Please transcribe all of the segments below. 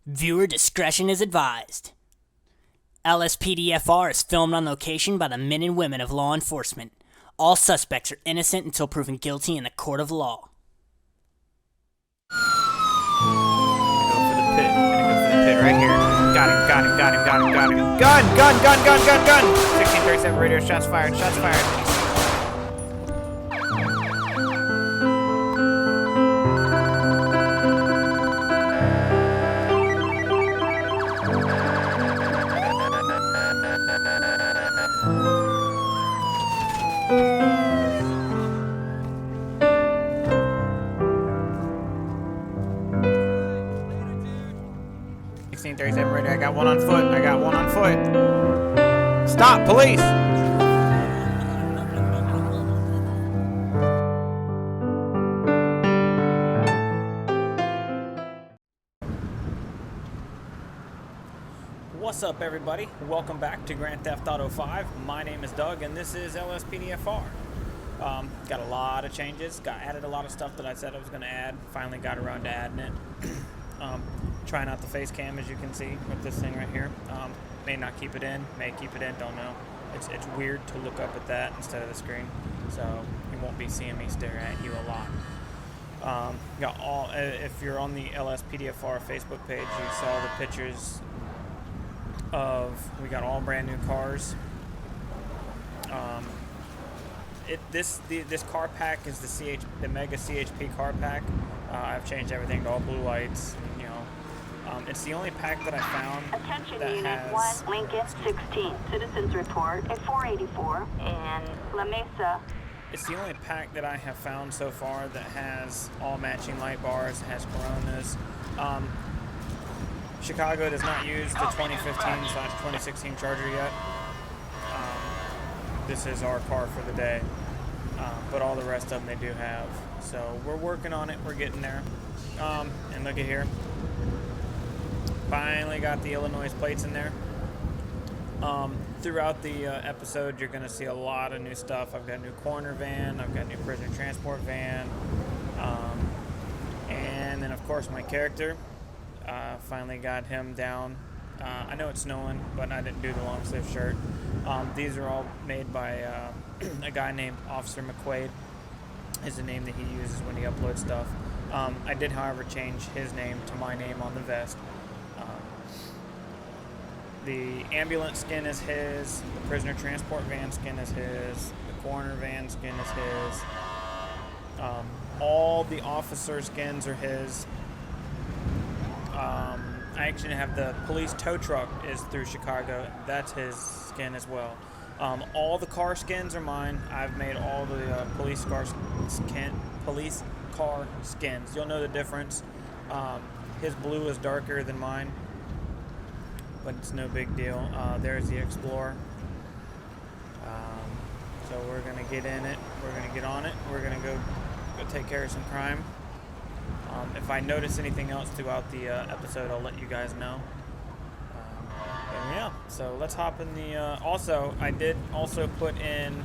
Viewer discretion is advised. LSPDFR is filmed on location by the men and women of law enforcement. All suspects are innocent until proven guilty in the court of law. Go for the pit. Gonna go for the pit right here. Got him. Gun. 1637 radio, shots fired. Radio. I got one on foot. Stop, police! What's up, everybody? Welcome back to Grand Theft Auto 5. My name is Doug, and this is LSPDFR. Got a lot of changes. Added a lot of stuff that I said I was going to add. Finally got around to adding it. Trying out the face cam, as you can see with this thing right here. May not keep it in, may keep it in, don't know. It's weird to look up at that instead of the screen, so you won't be seeing me stare at you a lot. Got all. If you're on the LSPDFR Facebook page, you saw the pictures of. We got all brand new cars. This car pack is the Mega CHP car pack. I've changed everything to all blue lights. It's the only pack that I found Attention that Unit has... 1, Lincoln 16. Citizens report a 484 in La Mesa. It's the only pack that I have found so far that has all matching light bars, has Coronas. Chicago does not use the 2015/2016 Charger yet. This is our car for the day. But all the rest of them they do have. So we're working on it, we're getting there. And look at here. Finally got the Illinois plates in there. Throughout the episode, you're going to see a lot of new stuff. I've got a new coroner van. I've got a new prisoner transport van. And then, of course, my character. Finally got him down. I know it's snowing, but I didn't do the long sleeve shirt. These are all made by a guy named Officer McQuaid. Is the name that he uses when he uploads stuff. I did, however, change his name to my name on the vest. The ambulance skin is his, the prisoner transport van skin is his, the coroner van skin is his, all the officer skins are his. I actually have the police tow truck is through Chicago, that's his skin as well. All the car skins are mine. I've made all the police car skins. You'll know the difference. His blue is darker than mine, but it's no big deal. There's the Explorer. So we're gonna get in it. We're gonna get on it. We're gonna go take care of some crime. If I notice anything else throughout the episode, I'll let you guys know. Yeah, so let's hop in the... I did also put in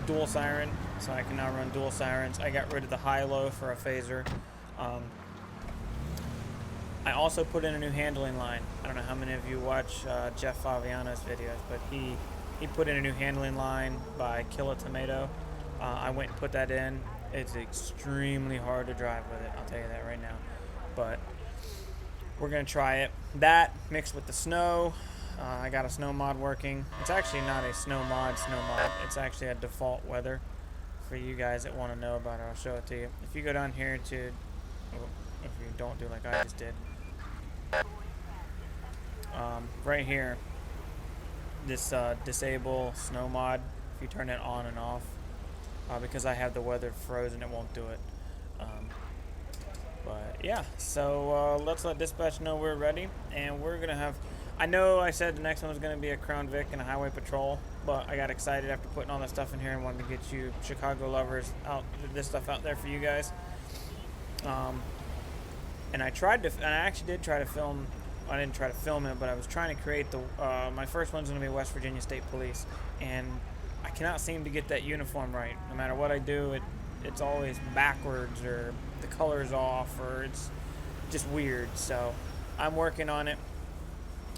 dual siren, so I can now run dual sirens. I got rid of the high-low for a phaser. I also put in a new handling line. I don't know how many of you watch Jeff Faviano's videos, but he put in a new handling line by Kill a Tomato. I went and put that in. It's extremely hard to drive with it, I'll tell you that right now. But we're going to try it. That mixed with the snow. I got a snow mod working. It's actually not a snow mod. It's actually a default weather. For you guys that want to know about it, I'll show it to you. If you go down here to... if you don't do like I just did. Right here, this disable snow mod, if you turn it on and off, because I have the weather frozen, it won't do it. But yeah, so let's let dispatch know we're ready, and we're gonna have... I know I said the next one was gonna be a Crown Vic and a highway patrol, but I got excited after putting all that stuff in here and wanted to get you Chicago lovers out, this stuff out there for you guys. And I actually did try to film. I didn't try to film it, but I was trying to create the. My first one's gonna be West Virginia State Police, and I cannot seem to get that uniform right. No matter what I do, it's always backwards, or the color's off, or it's just weird. So I'm working on it.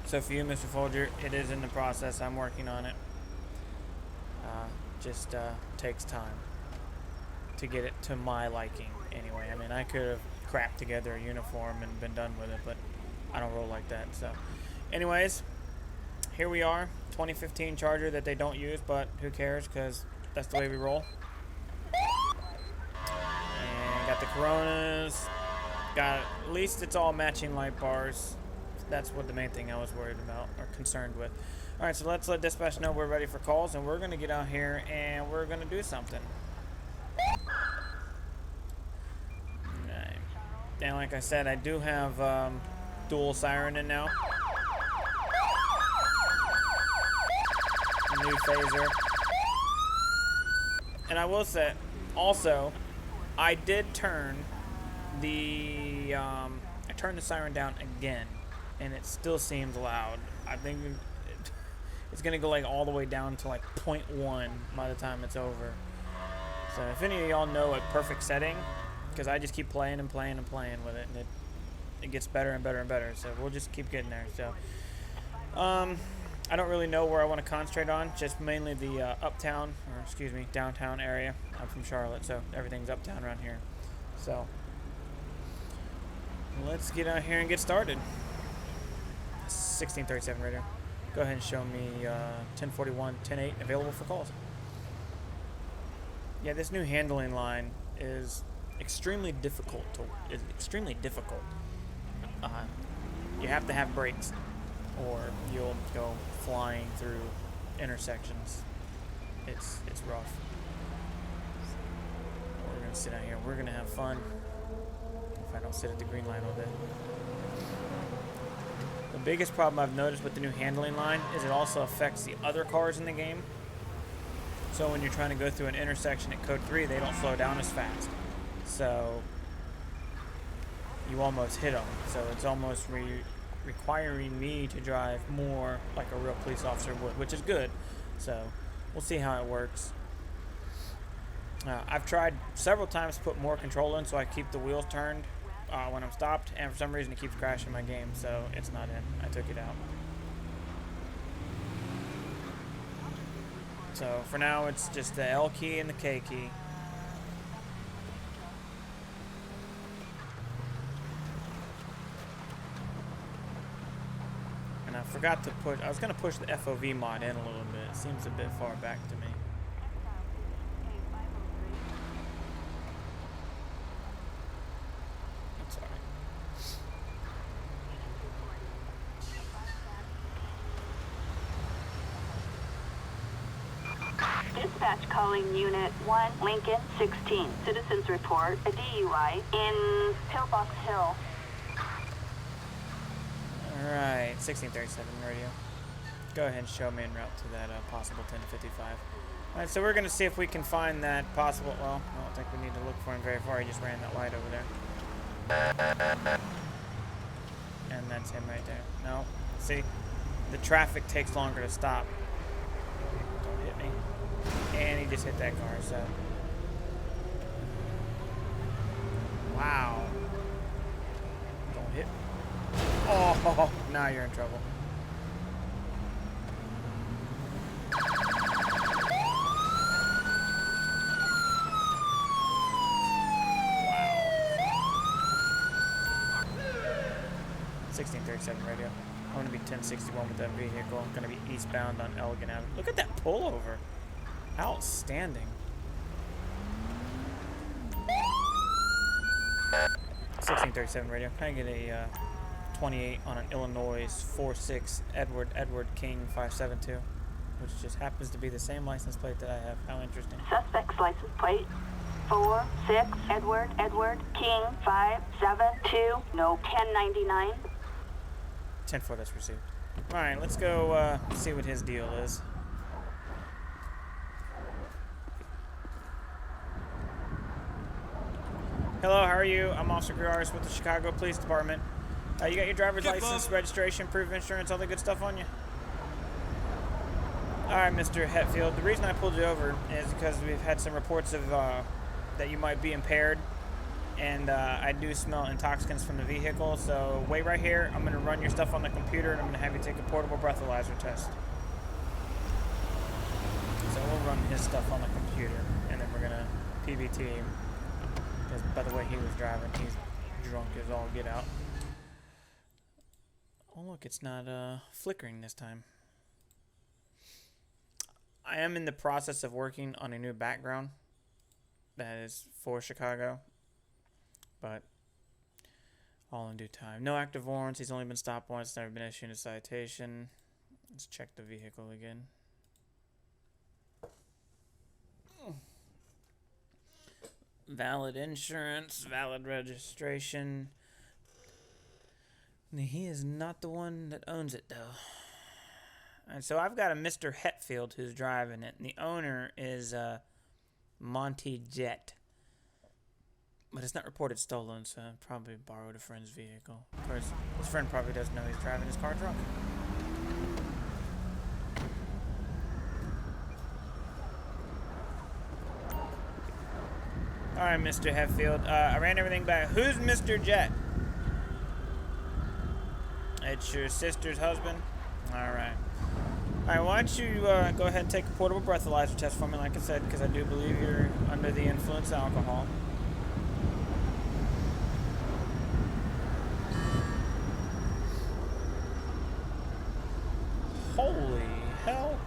So for you, Mr. Folger, it is in the process. I'm working on it. Just takes time to get it to my liking anyway. I mean, I could have crapped together a uniform and been done with it, but I don't roll like that. So anyways, here we are, 2015 Charger that they don't use, but who cares, because that's the way we roll. And got the Coronas, got, at least it's all matching light bars. That's what the main thing I was worried about or concerned with. All right, so let's let dispatch know we're ready for calls, and we're going to get out here and we're going to do something. Right. And like I said, I do have dual siren in now. New phaser. And I will say, also, I did turn the I turned the siren down again, and it still seems loud. I think it's gonna go like all the way down to like 0.1 by the time it's over. So if any of y'all know a perfect setting, because I just keep playing and playing and playing with it, and it gets better and better and better. So we'll just keep getting there. So I don't really know where I want to concentrate on. Just mainly the uptown, or excuse me, downtown area. I'm from Charlotte, so everything's uptown around here. So let's get out here and get started. 1637 radio. Go ahead and show me 1041, 108 available for calls. Yeah, this new handling line is extremely difficult. You have to have brakes, or you'll go flying through intersections. It's rough. We're gonna sit out here. We're gonna have fun. If I don't sit at the green light all day. The biggest problem I've noticed with the new handling line is it also affects the other cars in the game. So when you're trying to go through an intersection at code 3, they don't slow down as fast. So you almost hit them. So it's almost requiring me to drive more like a real police officer would, which is good. So we'll see how it works. I've tried several times to put more control in so I keep the wheels turned when I'm stopped, and for some reason it keeps crashing my game, so it's not in. I took it out. So for now it's just the L key and the K key. And I forgot to push, I was going to push the FOV mod in a little bit. It seems a bit far back to me. Dispatch calling Unit 1, Lincoln 16. Citizens report a DUI in Pillbox Hill. Alright, 1637 radio. Go ahead and show me en route to that possible 1055. Alright, so we're going to see if we can find that possible, well, I don't think we need to look for him very far. He just ran that light over there. And that's him right there. No, see, the traffic takes longer to stop. Don't hit me. And he just hit that car, so. Wow. Don't hit. Oh, now you're in trouble. Wow. 1637 radio. I'm going to be 1061 with that vehicle. I'm going to be eastbound on Elegant Avenue. Look at that pullover. Outstanding. 1637 radio. Can I get a 28 on an Illinois 46 Edward King 572, which just happens to be the same license plate that I have. How interesting. Suspect's license plate 46 Edward King 572. No 1099. 10-4, that's received. All right, let's go see what his deal is. Hello, how are you? I'm Officer Griaris with the Chicago Police Department. You got your driver's license, registration, proof of insurance, all the good stuff on you? All right, Mr. Hetfield. The reason I pulled you over is because we've had some reports of that you might be impaired. and I do smell intoxicants from the vehicle. So wait right here. I'm gonna run your stuff on the computer, and I'm gonna have you take a portable breathalyzer test. So we'll run his stuff on the computer, and then we're gonna PBT him. Because by the way he was driving, he's drunk as all get out. Oh look, it's not flickering this time. I am in the process of working on a new background that is for Chicago, but all in due time. No active warrants. He's only been stopped once, never been issued a citation. Let's check the vehicle again. Valid insurance, valid registration. He is not the one that owns it, though. And so I've got a Mr. Hetfield who's driving it, and the owner is Monty Jet. But it's not reported stolen, so I probably borrowed a friend's vehicle. Of course, his friend probably doesn't know he's driving his car drunk. Alright, Mr. Hetfield. I ran everything back. Who's Mr. Jet? It's your sister's husband? Alright. Alright, why don't you go ahead and take a portable breathalyzer test for me, like I said, because I do believe you're under the influence of alcohol. Holy hell.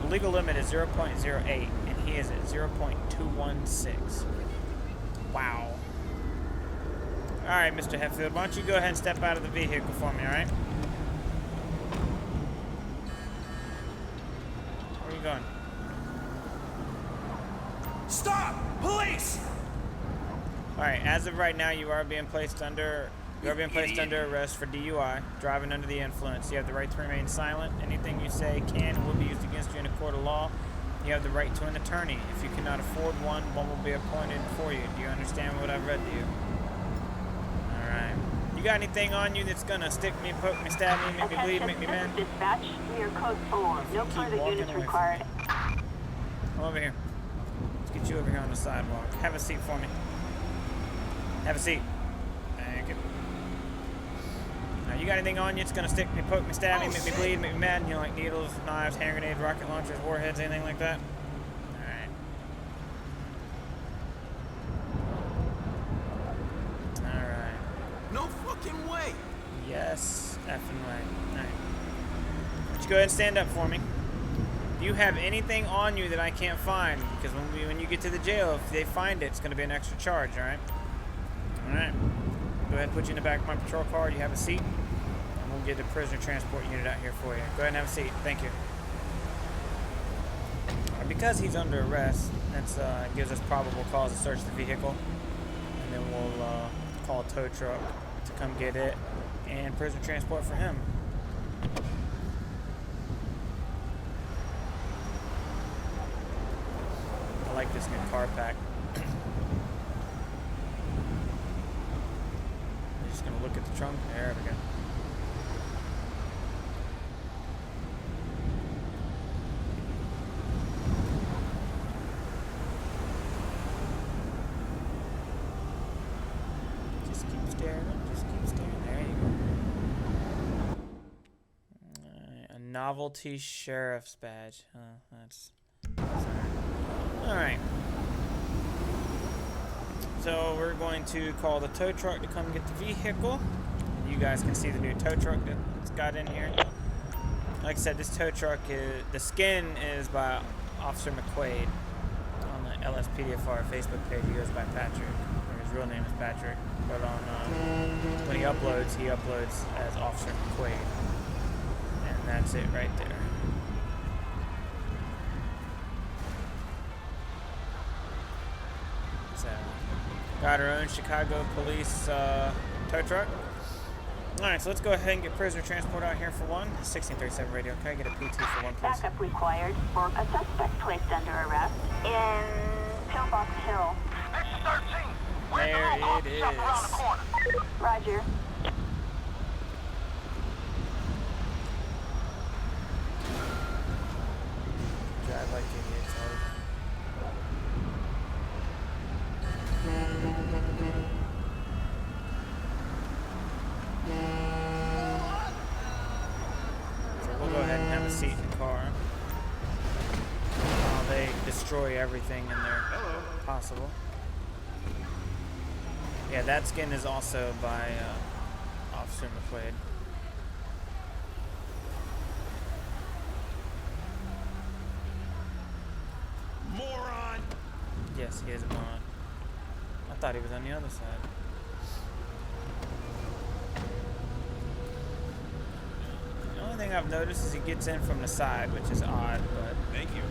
The legal limit is 0.08, and he is at 0.216. Wow. Alright, Mr. Hetfield, why don't you go ahead and step out of the vehicle for me, alright? Where are you going? Stop! Police! Alright, as of right now, you are being placed under arrest for DUI, driving under the influence. You have the right to remain silent. Anything you say can and will be used against you in a court of law. You have the right to an attorney. If you cannot afford one, one will be appointed for you. Do you understand what I've read to you? Alright. You got anything on you that's gonna stick me, poke me, stab me, make me bleed, make me mad? Dispatch, we are code 4. No further units required. Come over here. Let's get you over here on the sidewalk. Have a seat for me. Have a seat. Thank you. Now, you got anything on you that's gonna stick me, poke me, stab me, make me bleed, make me mad? You know, like needles, knives, hand grenades, rocket launchers, warheads, anything like that? Alright. No fucking way! Yes, effing way. Alright. Why don't you go ahead and stand up for me? Do you have anything on you that I can't find? Because when you get to the jail, if they find it, it's going to be an extra charge, alright? Alright. Go ahead and put you in the back of my patrol car. You have a seat. And we'll get the prisoner transport unit out here for you. Go ahead and have a seat. Thank you. Because he's under arrest, that gives us probable cause to search the vehicle. And then we'll call a tow truck to come get it and prisoner transport for him. I like this new car pack. I'm just gonna look at the trunk. There we go. Just keep staring. Just keep staring. There you go. A novelty sheriff's badge. That's alright. So we're going to call the tow truck to come get the vehicle. You guys can see the new tow truck that's got in here. Like I said, this tow truck the skin is by Officer McQuaid on the LSPDFR Facebook page. He goes by Patrick, or his real name is Patrick. But on when he uploads as Officer McQuaid, and that's it right there. Got our own Chicago police tow truck. Alright, so let's go ahead and get prisoner transport out here for one. 1637 radio, okay? Get a PT for one, please. Backup required for a suspect placed under arrest in Pillbox Hill. This is 13. There it is. Roger. Drive like idiots. seat in the car. They destroy everything in there possible. Yeah, that skin is also by Officer McQuaid. Moron! Yes, he is a moron. I thought he was on the other side. The only thing I've noticed is he gets in from the side, which is odd, but... Thank you.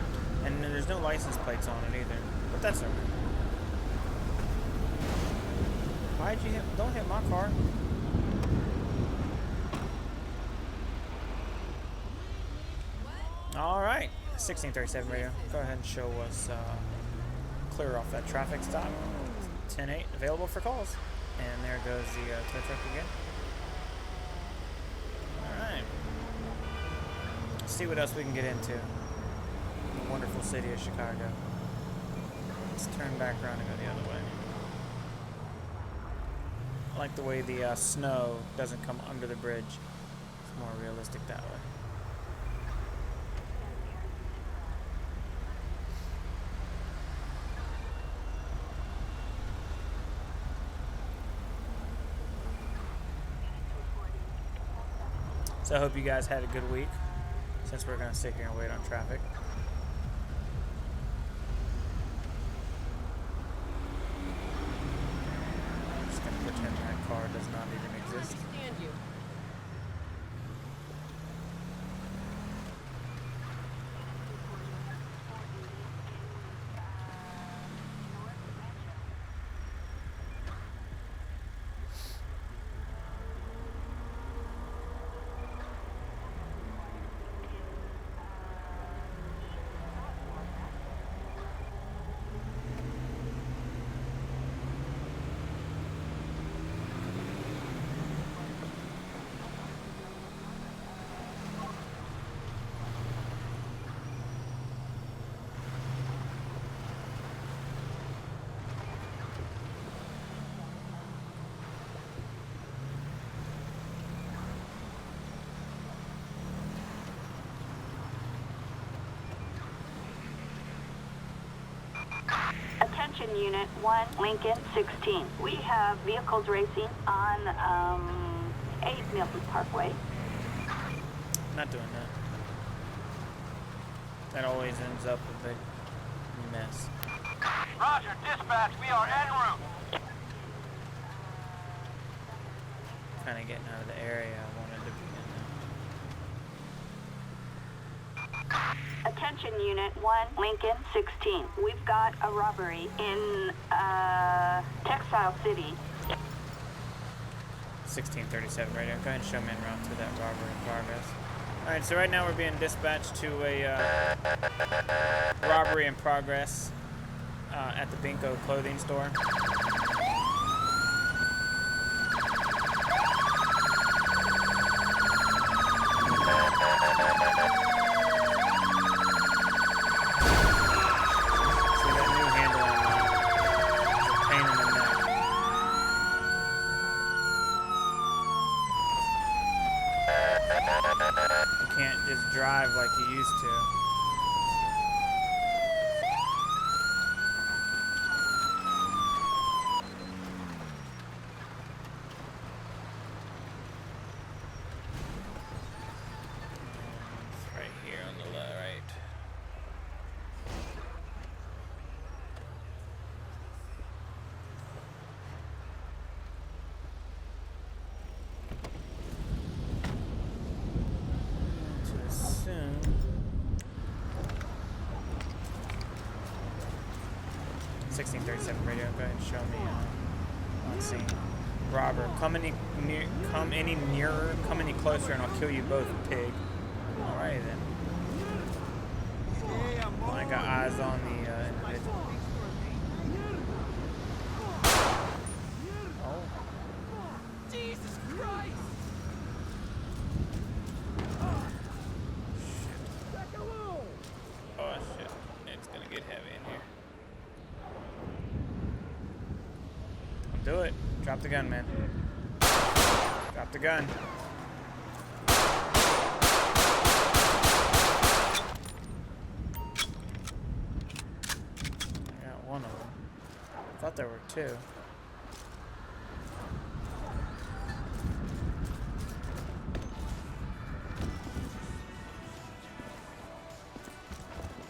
And then there's no license plates on it either. But that's okay. Why'd you hit... Don't hit my car. Alright. 1637 radio. Go ahead and show us clear off that traffic stop. 10-8 available for calls. And there goes the tow truck again. Alright. Let's see what else we can get into. The wonderful city of Chicago. Let's turn back around and go the other way. I like the way the snow doesn't come under the bridge. It's more realistic that way. So I hope you guys had a good week, since we're going to sit here and wait on traffic. I'm just going to pretend that car does not even exist. Attention Unit 1, Lincoln 16. We have vehicles racing on 8 Milton Parkway. Not doing that. That always ends up a big mess. Roger, dispatch, we are en route. Kind of getting out of the area I wanted to be Attention Unit 1, Lincoln 16. We've got a robbery in Textile City. 1637 radio. Go ahead and show me en route to that robbery in progress. Alright, so right now we're being dispatched to a robbery in progress at the Binko clothing store. Drive like you used to. It's right here on the right. Soon. 1637 radio. Go ahead and show me on scene. Robber, come any nearer, come any closer, and I'll kill you both, pig. Alrighty then. Well, I got eyes on the individual. Oh. Jesus Christ! Oh shit, it's gonna get heavy in here. Do it. Drop the gun, man. Drop the gun. there were two.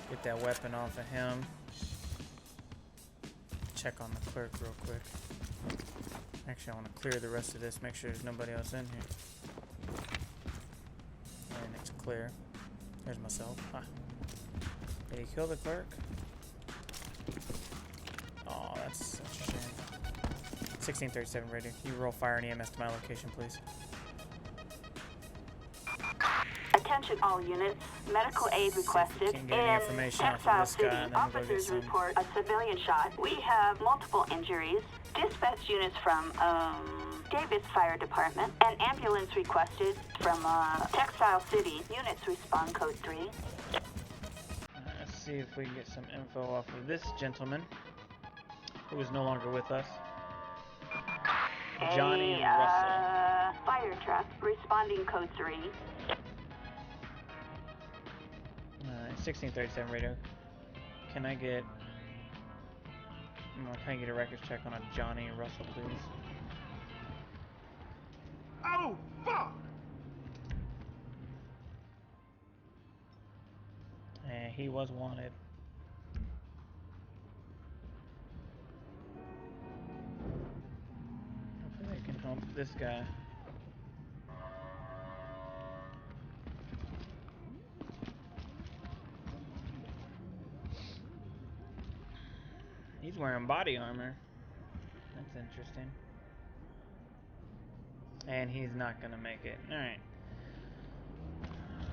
Get that weapon off of him. Check on the clerk real quick. Actually, I want to clear the rest of this, make sure there's nobody else in here. And it's clear. There's myself. Ah. Did he kill the clerk? Oh, that's such a shame. 1637 radio. Can you roll fire and EMS to my location, please? Attention all units. Medical aid requested. Can't get any information off of Textile this City, guy, and then we'll go get officers some. report a civilian shot. We have multiple injuries. Dispatch units from Davis Fire Department. An ambulance requested from Textile City. Units respond code 3. Let's see if we can get some info off of this gentleman who is no longer with us. Johnny Russell. Fire truck responding code 3. 1637 radio. Can I get a records check on a Johnny Russell, please? Oh, fuck! He was wanted. Hopefully I can help this guy. He's wearing body armor. That's interesting. And he's not gonna make it. Alright.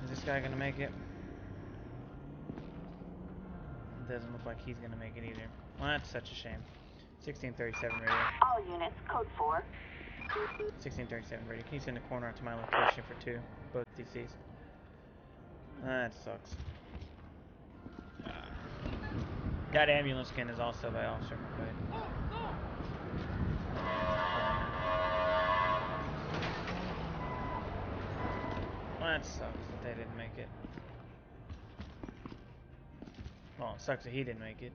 Is this guy gonna make it? It doesn't look like he's gonna make it either. Well, that's such a shame. 1637 radio. All units code 4. 1637 radio. Can you send a coroner out to my location for 2? Both DCs. That sucks. That ambulance skin is also by Officer McQuaid. Well, that sucks that they didn't make it. Well, it sucks that he didn't make it.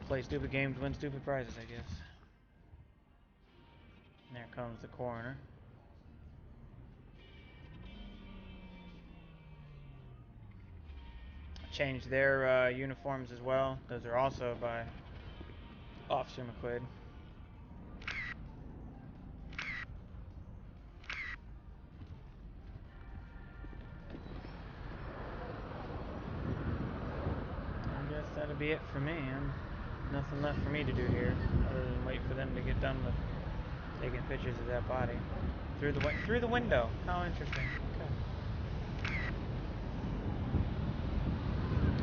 Play stupid games, win stupid prizes, I guess. And there comes the coroner. Changed their uniforms as well. Those are also by Officer McQuaid. I guess that'll be it for me. Nothing left for me to do here other than wait for them to get done with taking pictures of that body through the window. How interesting. Okay.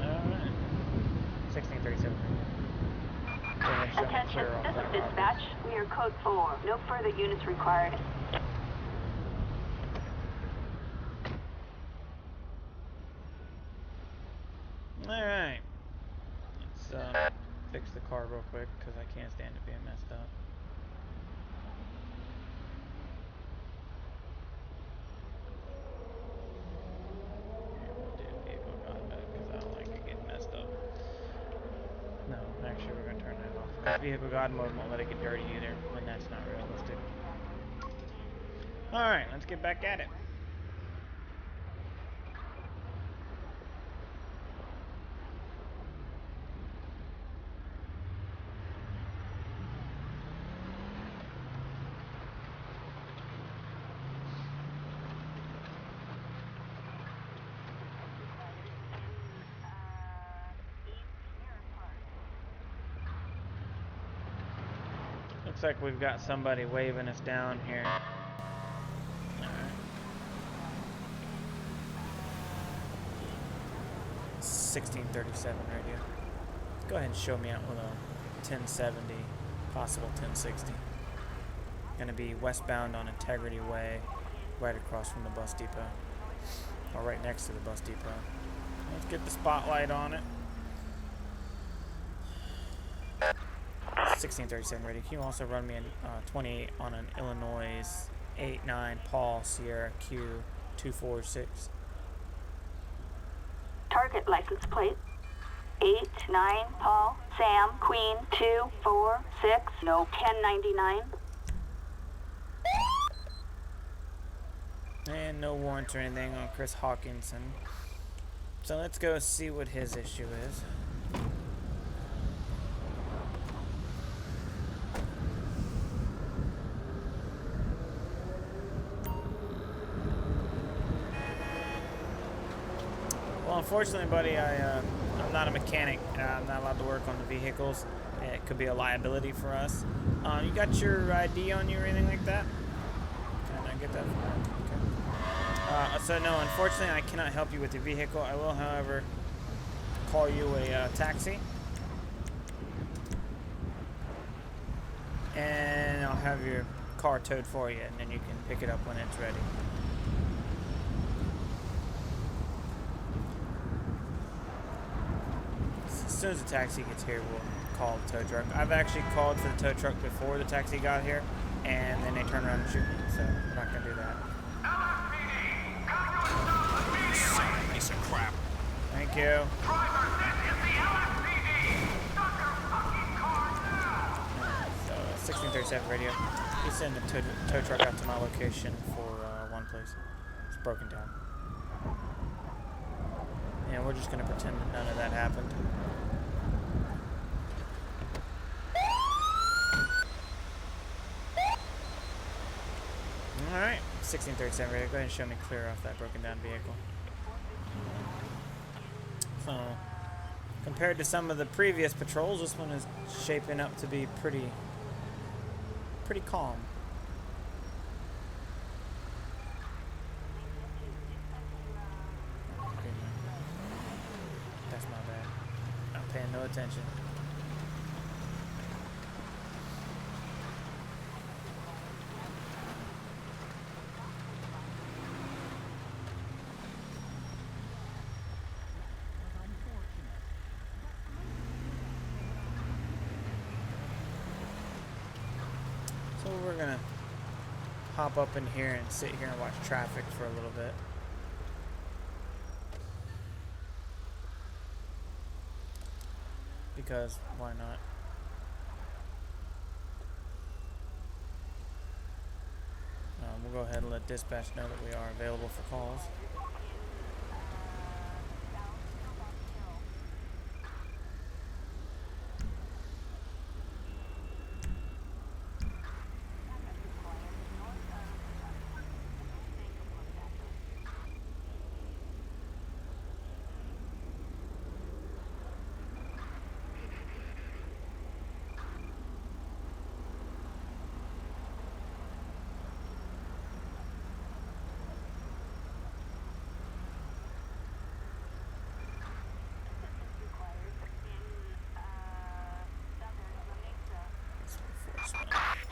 Alright. 1637. Go ahead and show me Attention, clear off this that is body. dispatch. We are code 4. No further units required. Alright. Let's fix the car real quick because I can't stand it being messed up. We'll do vehicle god mode because I don't like it getting messed up. No, actually we're going to turn that off. Because vehicle god mode won't let it get dirty either, and that's not realistic. Alright, let's get back at it. Looks like we've got somebody waving us down here. Alright. 1637 radio. Go ahead and show me out with a 1070, possible 1060. Gonna be westbound on Integrity Way, right across from the bus depot. Or right next to the bus depot. Let's get the spotlight on it. 1637 radio. Can you also run me a 28 on an Illinois 89 Paul Sierra Q 246? Target license plate. 8, 9, Paul, Sam, Queen, 2, 4, 6, no, 1099. And no warrants or anything on Chris Hawkinson. So let's go see what his issue is. Well, unfortunately, buddy, I'm not a mechanic. I'm not allowed to work on the vehicles. It could be a liability for us. You got your ID on you or anything like that? Can I get that from you? Okay. So no, unfortunately, I cannot help you with your vehicle. I will, however, call you a taxi. And I'll have your car towed for you, and then you can pick it up when it's ready. As soon as the taxi gets here, we'll call the tow truck. I've actually called for the tow truck before the taxi got here, and then they turned around and shoot me, so we're not going to do that. Piece of crap. Thank you. Driver, this is the LSPD! Stop your fucking car now! So, 1637 radio. You send the tow truck out to my location for one place. It's broken down. And we're just going to pretend that none of that happened. Alright, 1637 radio. Go ahead and show me clear off that broken down vehicle. So, compared to some of the previous patrols, this one is shaping up to be pretty calm. That's my bad. Not paying no attention. So we're gonna hop up in here and sit here and watch traffic for a little bit. Because why not? We'll go ahead and let dispatch know that we are available for calls.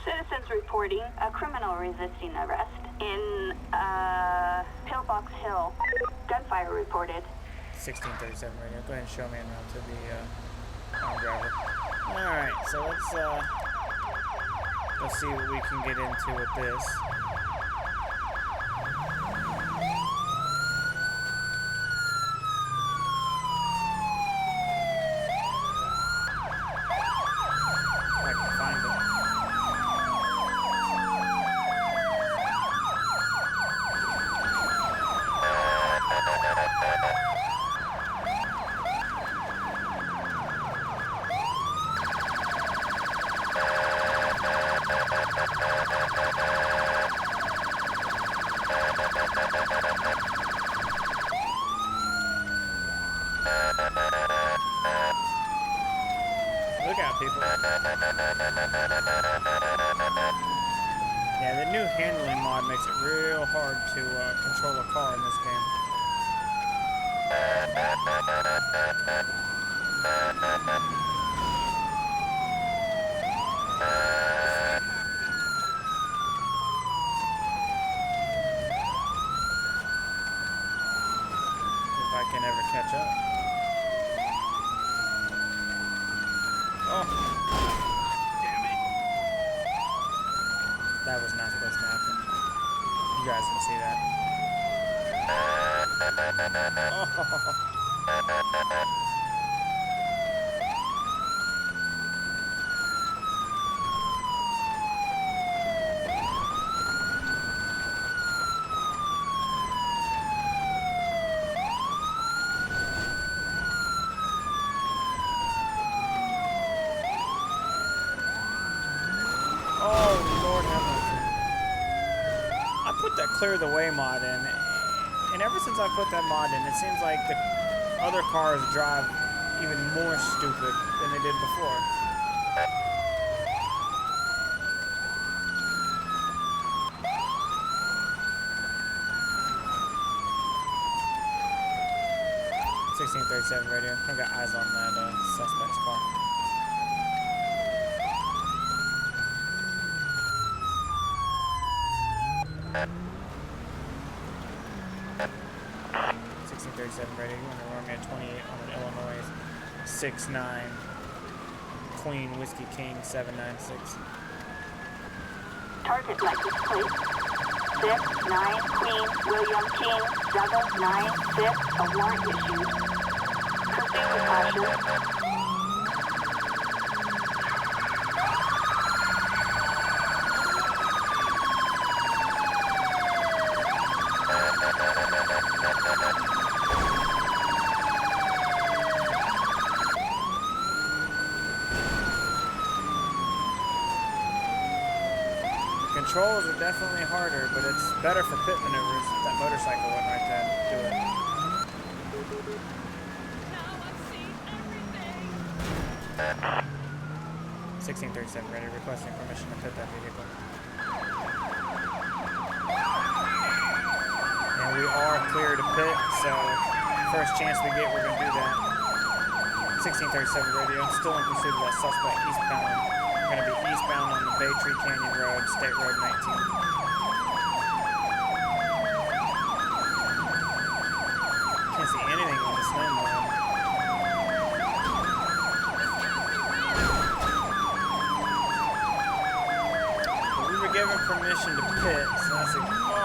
Citizens reporting a criminal resisting arrest in Pillbox Hill. Gunfire reported. 1637 radio. Go ahead and show me en route to the armed driver. Alright, so let's see what we can get into with this. If I can find it. Look out, people. Yeah, the new handling mod makes it real hard to control a car in this game. If I can ever catch up. Oh. Damn it. That was not supposed to happen. You guys can see that. Oh. that clear the way mod in, and ever since I put that mod in, it seems like the other cars drive even more stupid than they did before. .37 radio. I got eyes on that suspect's car. Radio. You want to run me at 28 on an Illinois 69 Queen Whiskey King 796. Target license plate 69 Queen William King 796. A warrant issued. Proceed with caution. Controls are definitely harder, but it's better for pit maneuvers. That motorcycle went right there and do it. Now I've seen everything. 1637 ready, requesting permission to pit that vehicle. And we are clear to pit, so first chance we get, we're going to do that. 1637 radio, still in pursuit of that suspect eastbound. Going to be eastbound on the Bay Tree Canyon Road, State Road 19. Can't see anything on the snow mode. But we were given permission to pit, so that's a cow.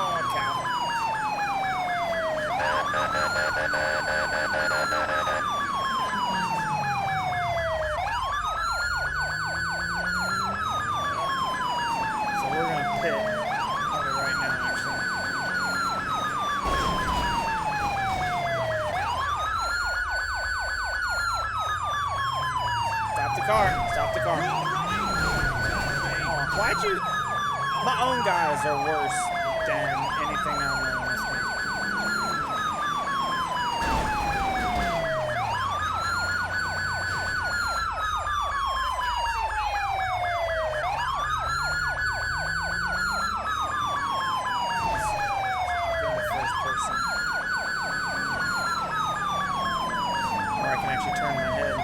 Stop the car. Oh, why'd you? My own guys are worse than anything I know in this game. Go to first person. Or I can actually turn my head.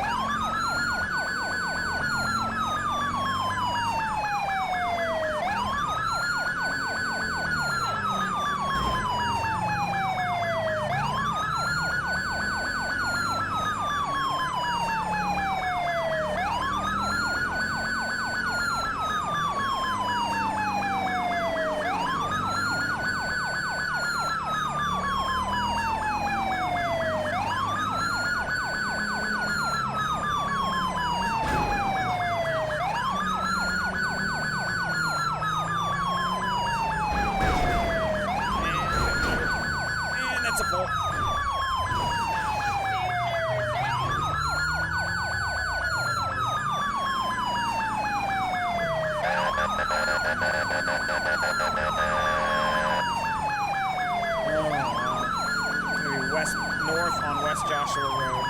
North on West Joshua Road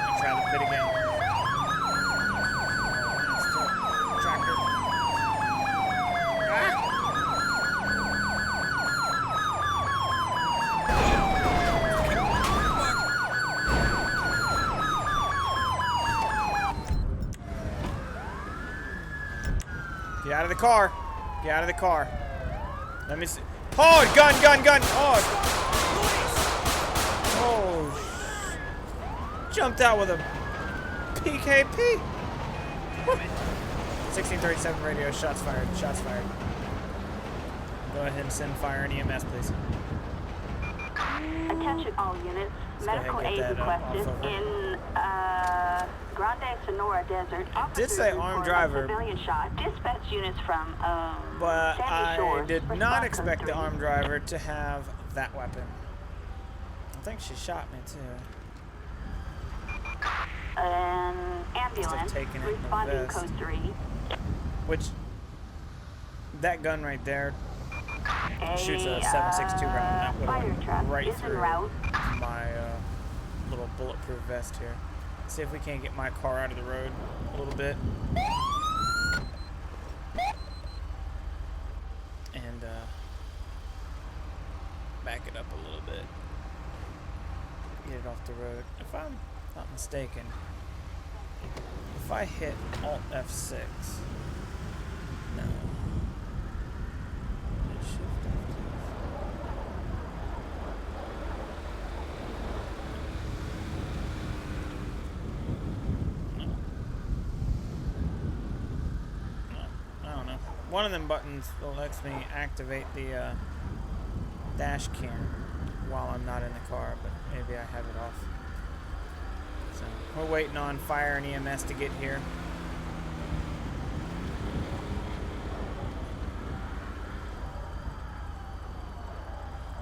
and try to pit again. Tractor. Get out of the car. Get out of the car. Let me see. Oh, gun. Oh, jumped out with a PKP. 1637 radio, shots fired. Go ahead and send fire and EMS, please. Attention all units. Medical aid that, requested in Grande Sonora Desert. Did say armed driver, Civilian shot. Dispatch units from but Sandy I Shores. did not Response expect the 3. armed driver to have that weapon. I think she shot me too. An ambulance taking it in the responding vest. code 3. Which, that gun right there Shoots a 7.62 round. That would fire have truck went right is en through route. my little bulletproof vest here. Let's see if we can't get my car out of the road a little bit. And back it up a little bit. Get it off the road. If I'm not mistaken, if I hit Alt F6, no. Shift F6. No. No, I don't know. One of them buttons lets me activate the dash cam while I'm not in the car, but maybe I have it off. So we're waiting on fire and EMS to get here.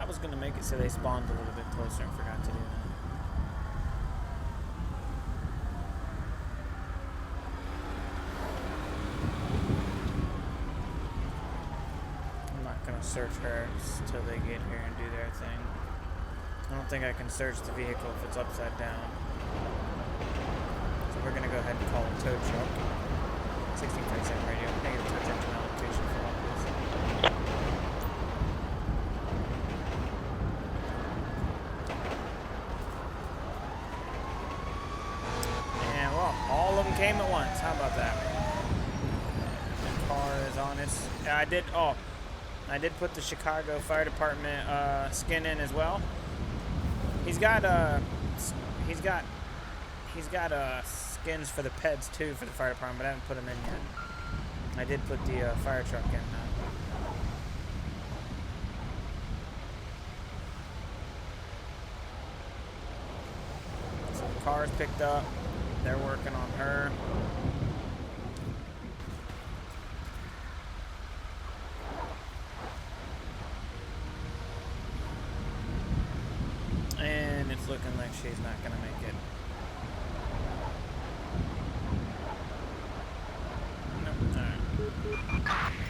I was gonna make it so they spawned a little bit closer and forgot to do that. I'm not gonna search her till they get here and do their thing. I don't think I can search the vehicle if it's upside down. So we're gonna go ahead and call a tow truck. 1637 radio. Negative touch engine allocation for all this. And well, all of them came at once. How about that? The car is on its. I did put the Chicago Fire Department skin in as well. He's got skins for the PEDs too for the fire department, but I haven't put them in yet. I did put the fire truck in. So the car's picked up. They're working on her. And it's looking like she's not going to make it. Nope. Alright.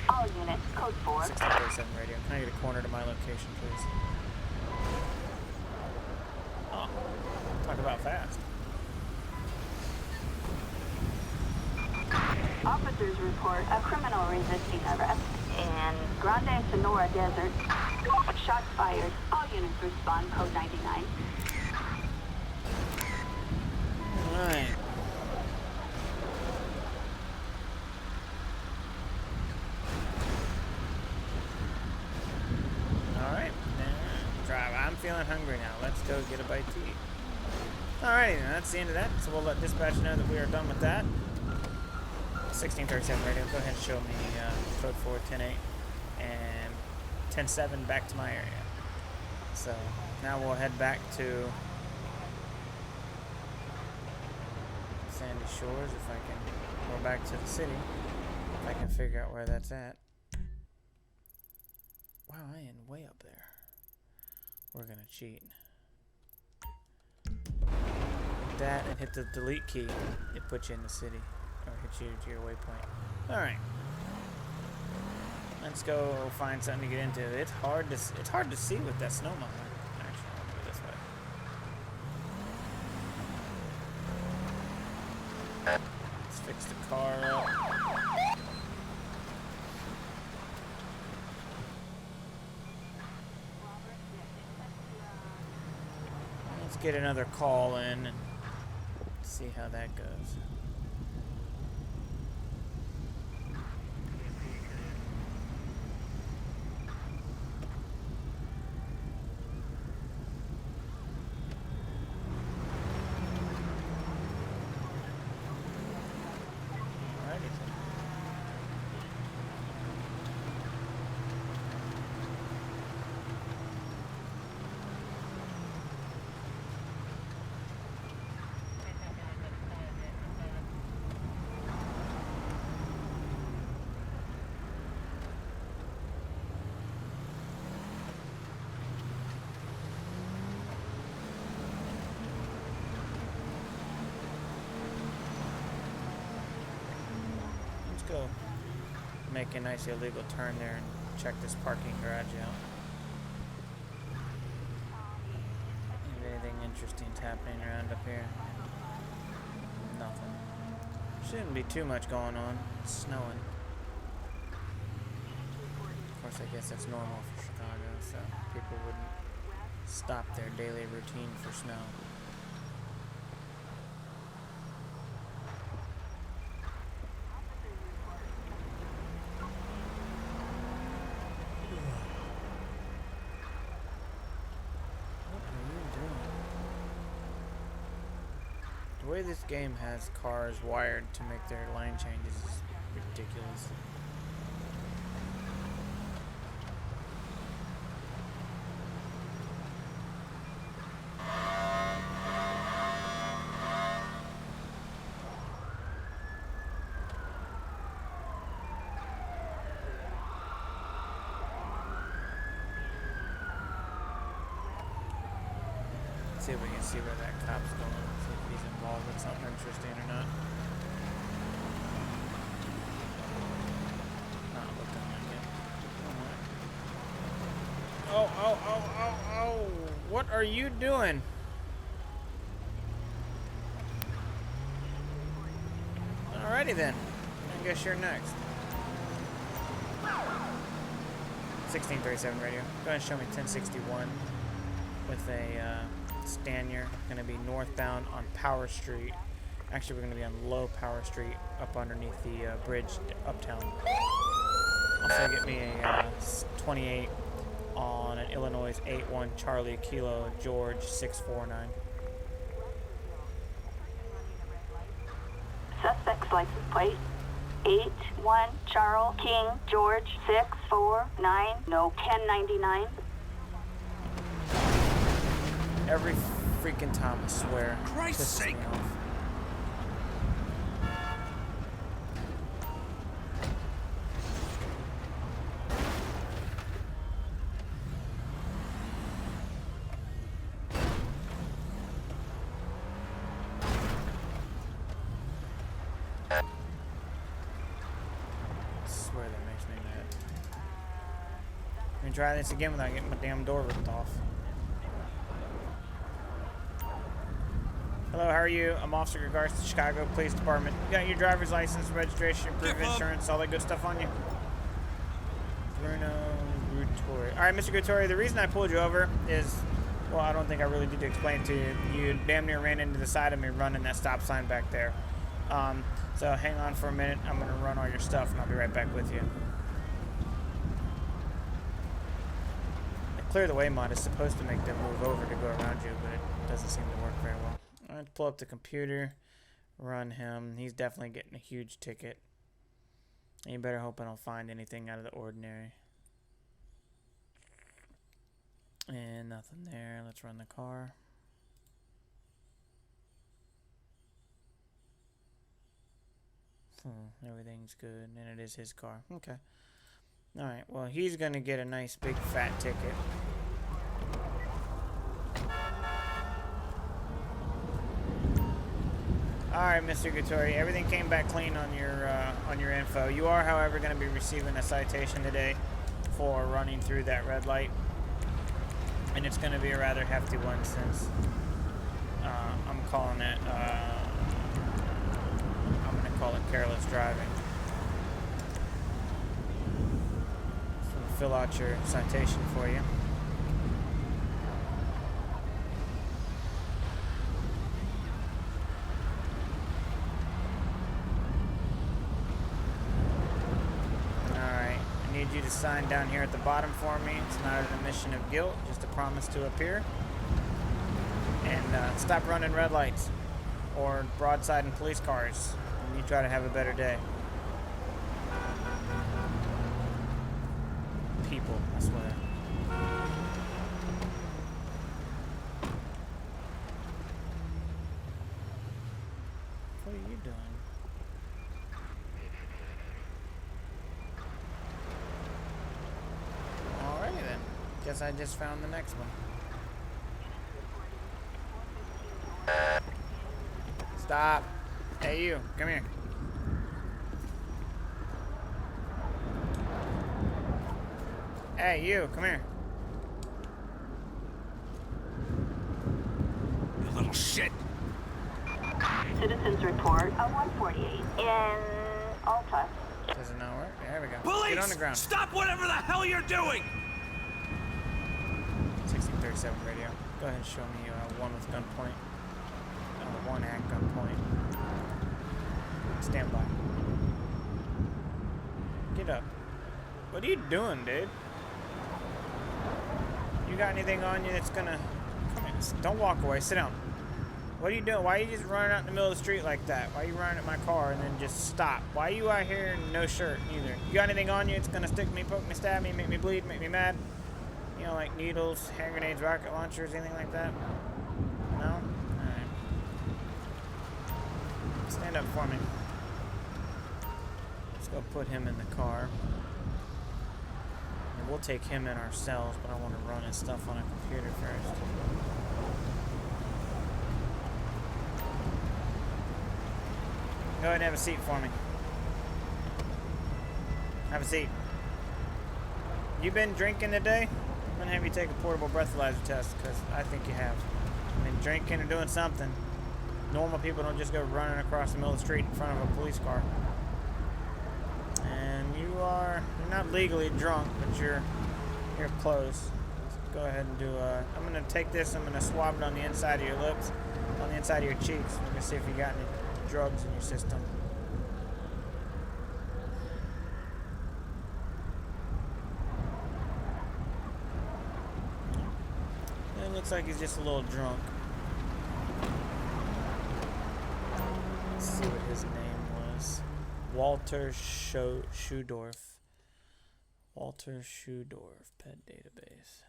All units, code 4. 1637 radio. Can I get a corner to my location, please? Oh, talk about fast. Officers report a criminal resisting arrest in Grande Sonora Desert. Shots fired. All units respond, code 99. Alright. Alright. Drive. I'm feeling hungry now. Let's go get a bite to eat. Alrighty, then. That's the end of that. So we'll let dispatch know that we are done with that. 1637 radio. Go ahead and show me code 4, 10-8, and 10-7 back to my area. So now we'll head back to Sandy Shores if I can, or back to the city if I can figure out where that's at. Wow, I am way up there. We're gonna cheat. Hit that and hit the delete key. It puts you in the city, or hit you to your waypoint. All right. Let's go find something to get into. It's hard to see with that snow mine. Actually, I'll go this way. Let's fix the car up. Let's get another call in and see how that goes. Go make a nice illegal turn there and check this parking garage out. If anything interesting's happening around up here. Nothing. Shouldn't be too much going on. It's snowing. Of course, I guess that's normal for Chicago, so people wouldn't stop their daily routine for snow. The way this game has cars wired to make their lane changes is ridiculous. Let's see if we can see where that cop's going. See if he's involved with something interesting or not. Not looking like it. Oh. What are you doing? Alrighty then. I guess you're next. 1637 radio. Go ahead and show me 1061 with a Stanier. Gonna be northbound on Power Street. Actually, we're gonna be on Low Power Street up underneath the bridge uptown. Also, get me a 28 on an Illinois 81 Charlie Kilo George 649. Suspect's license plate 81 Charles King George 649, no 1099. Every freaking time, I swear. Christ's Pisses me sake. off. I swear that makes me mad. I'm gonna try this again without getting my damn door ripped off. Hello, how are you? I'm Officer Regards to Chicago Police Department. You got your driver's license, registration, proof of insurance, all that good stuff on you? Bruno Guttori. All right, Mr. Guttori, the reason I pulled you over is, well, I don't think I really need to explain it to you. You damn near ran into the side of me running that stop sign back there. So hang on for a minute. I'm going to run all your stuff, and I'll be right back with you. The Clear the Way mod is supposed to make them move over to go around you, but it doesn't seem to work very well. All right, pull up the computer, run him. He's definitely getting a huge ticket. And you better hope I don't find anything out of the ordinary. And nothing there. Let's run the car. Everything's good, and it is his car. Okay. All right, well, he's going to get a nice big fat ticket. All right, Mr. Guttori, everything came back clean on your info. You are, however, going to be receiving a citation today for running through that red light, and it's going to be a rather hefty one since I'm calling it. I'm going to call it careless driving. So I'll fill out your citation for you. You to sign down here at the bottom for me. It's not an admission of guilt, just a promise to appear. And stop running red lights or broadsiding police cars, and you try to have a better day. People, I swear. What are you doing? Guess I just found the next one. Stop. Hey, you. Come here. Hey, you, come here. You little shit. Citizens report a 148 in Alta. Does it not work? There we go. Police! Get on the ground. Stop whatever the hell you're doing! 1637 radio. Go ahead and show me one with gunpoint. One at gunpoint. Stand by. Get up. What are you doing, dude? You got anything on you that's gonna... Come here. Don't walk away. Sit down. What are you doing? Why are you just running out in the middle of the street like that? Why are you running at my car and then just stop? Why are you out here in no shirt either? You got anything on you that's gonna stick me, poke me, stab me, make me bleed, make me mad? You know, like needles, hand grenades, rocket launchers, anything like that? No? Alright. Stand up for me. Let's go put him in the car. And we'll take him in ourselves, but I want to run his stuff on a computer first. Go ahead and have a seat for me. Have a seat. You been drinking today? I'm gonna have you take a portable breathalyzer test, because I think you have. Been drinking or doing something. Normal people don't just go running across the middle of the street in front of a police car. And you're not legally drunk, but you're close. So go ahead and do I'm gonna take this, I'm gonna swab it on the inside of your lips, on the inside of your cheeks. We're gonna see if you got any drugs in your system. It looks like he's just a little drunk. Let's see what his name was. Walter Schudorf. Walter Schudorf, pet database.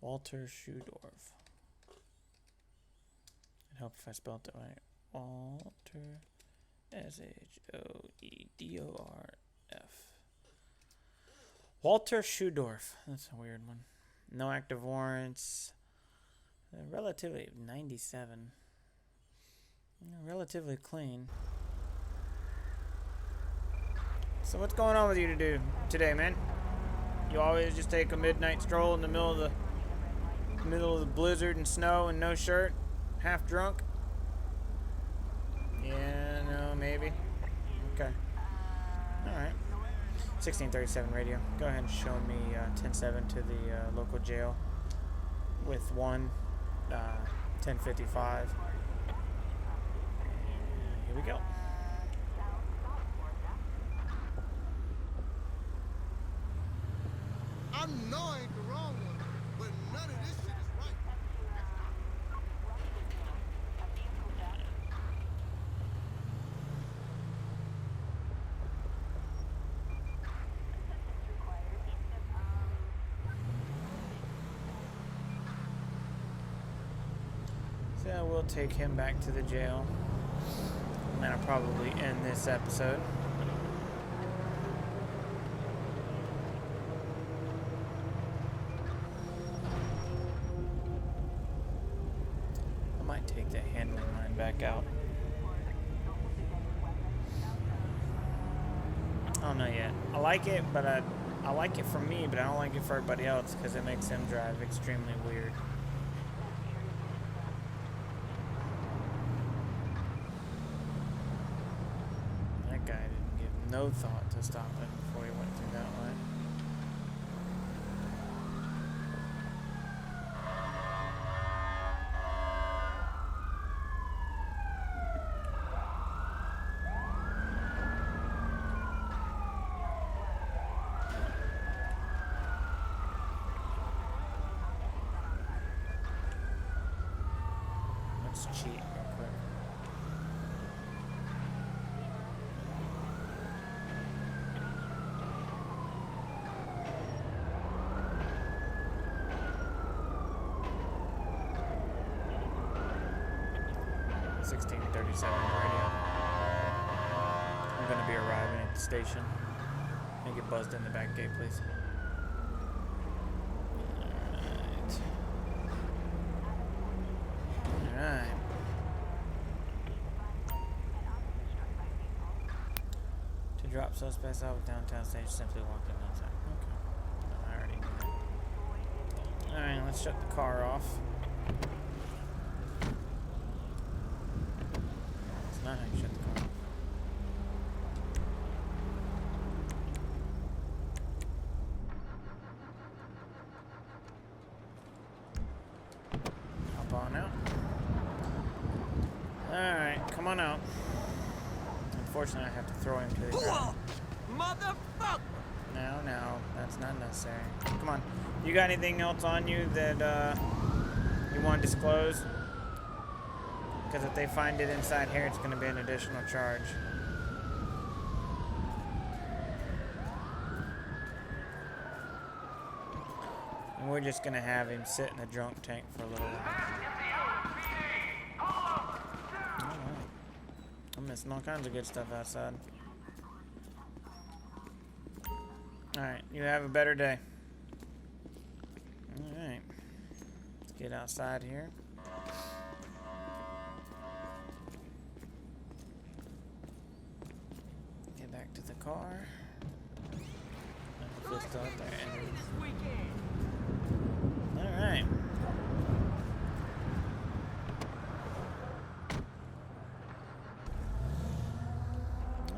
Walter Schudorf. It'd help if I spelled it right. Walter Shoedorf. Walter Schudorf. That's a weird one. No active warrants. Relatively 97. Relatively clean. So what's going on with you today, man? You always just take a midnight stroll in the middle of the blizzard and snow and no shirt, half drunk? Yeah, no, maybe. Okay. All right. 1637 radio. Go ahead and show me 10-7 to the local jail with 1055. Here we go. I know I ain't the wrong one, but none of this shit is right. So we'll take him back to the jail. And that'll probably end this episode. I might take the handling line back out. I don't know yet. I like it, but I like it for me, but I don't like it for everybody else because it makes him drive extremely weird. That guy didn't give no thought to stopping before he went through that way. Let's cheat real quick. Radio. I'm gonna be arriving at the station. Make it buzzed in the back gate, please. Alright. To drop suspects off at downtown station, simply walk in outside. Okay. let's shut the car off. That's not how you shut the car off. Hop on out. Alright, come on out. Unfortunately, I have to throw him to the ground. Motherfucker! No, that's not necessary. Come on. You got anything else on you that you want to disclose? Because if they find it inside here, it's going to be an additional charge. And we're just going to have him sit in the drunk tank for a little while. Alright. I'm missing all kinds of good stuff outside. Alright, you have a better day. Alright. Let's get outside here. Get back to the car. Put this out there. Alright.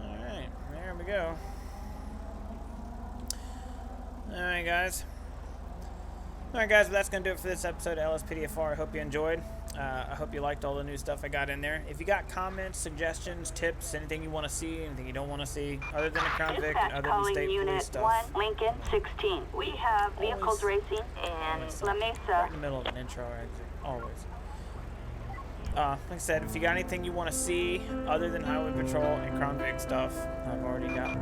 Alright, there we go. Alright guys, well, that's going to do it for this episode of LSPDFR. I hope you enjoyed. I hope you liked all the new stuff I got in there. If you got comments, suggestions, tips, anything you want to see, anything you don't want to see, other than the Crown Vic and other than state Unit police stuff. 1, Lincoln 16. We have vehicles racing in La Mesa. Right in the middle of an intro or exit, always. Like I said, if you got anything you want to see other than Highway Patrol and Crown Vic stuff, I've already got a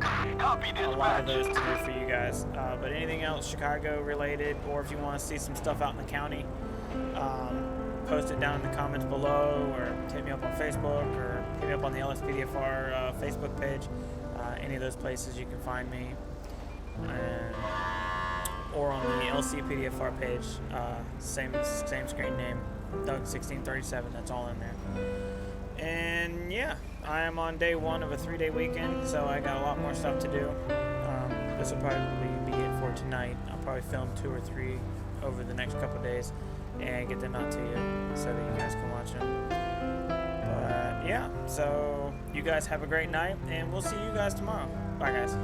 lot of those to do for you guys. But anything else Chicago related, or if you want to see some stuff out in the county, post it down in the comments below, or hit me up on Facebook, or hit me up on the LSPDFR Facebook page. Any of those places you can find me. Or on the LCPDFR page, same screen name. Doug1637, that's all in there. And yeah, I am on day 1 of a 3-day weekend, so I got a lot more stuff to do. This will probably be it for tonight. I'll probably film 2 or 3 over the next couple of days and get them out to you so that you guys can watch them. But yeah, so you guys have a great night, and we'll see you guys tomorrow. Bye guys.